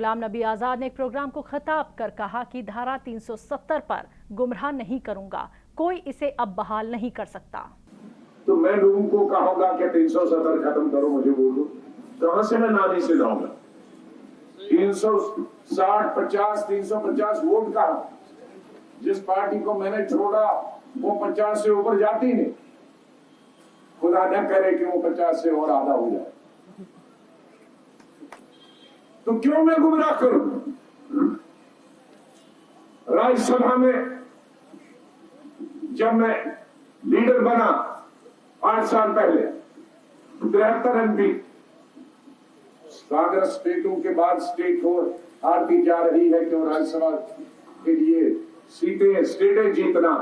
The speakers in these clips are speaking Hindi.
गुलाम नबी आजाद ने एक प्रोग्राम को खिताब कर कहा कि धारा 370 पर गुमराह नहीं करूंगा, कोई इसे अब बहाल नहीं कर सकता। तो मैं लोगों को कहूंगा कि 370 खत्म करो, मुझे बोलो कहां से मैं नानी से लाऊंगा? 360, 50, 350 वोट का जिस पार्टी को मैंने छोड़ा वो 50 से ऊपर जाती नहीं। खुदा न करे कि वो 50 से और आधा हो जाए, तो क्यों मैं गुमराह करूं? राज्यसभा में जब मैं लीडर बना 8 साल पहले, 73 MP कांग्रेस स्टेटों के बाद स्टेट को हारती जा रही है, क्यों राज्यसभा के लिए स्टेटें जीतना,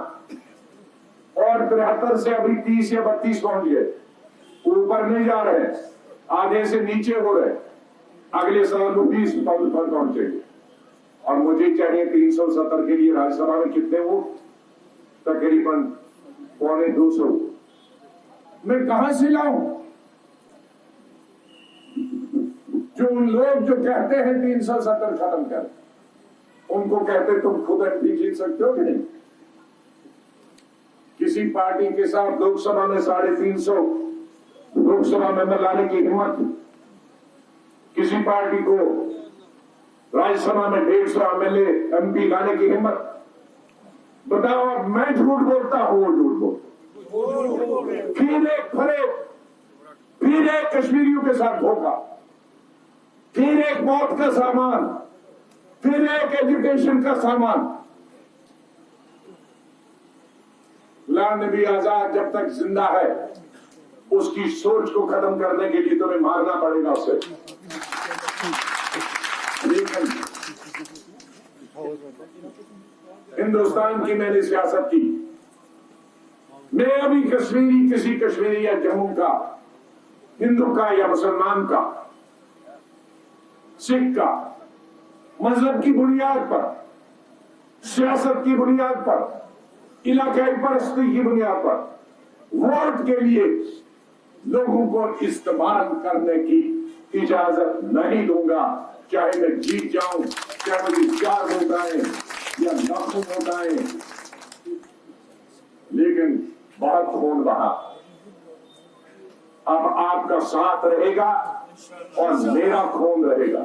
और 73 से अभी 30 या 32 पहुंच गए, ऊपर नहीं जा रहे, आधे से नीचे हो रहे, अगले साल को 20 पद पर पहुंचेंगे। और मुझे चाहिए 370 के लिए राज्यसभा में कितने वोट? तकरीबन 250। मैं कहां से लाऊं? जो उन लोग जो कहते हैं 370 खत्म कर, उनको कहते तुम खुद MP जीत सकते हो कि नहीं? किसी पार्टी के साथ लोकसभा में 350 लोकसभा में लाने की हिम्मत, किसी पार्टी को राज्यसभा में 150 MLA MP लाने की हिम्मत, बताओ। अब मैं झूठ बोलता हूं, वो झूठ बोलता, फिर एक फरेब, फिर एक कश्मीरियों के साथ धोखा, फिर एक मौत का सामान, फिर एक एजुकेशन का सामान। गुलाम नबी आजाद जब तक जिंदा है, उसकी सोच को खत्म करने के लिए तुम्हें मारना पड़ेगा उसे। लेकिन हिंदुस्तान की मैंने सियासत की, मैं अभी किसी कश्मीरी या जम्मू का, हिंदू का या मुसलमान का, सिख का, मजहब की बुनियाद पर, सियासत की बुनियाद पर, इलाकाई परस्ती की बुनियाद पर वोट के लिए लोगों को इस्तेमाल करने की इजाजत नहीं दूंगा। चाहे मैं जीत जाऊं, चाहे मुझे 4 वोट आए या लाखों वोट आए, लेकिन बहुत खून बहा। अब आपका साथ रहेगा और मेरा खून रहेगा।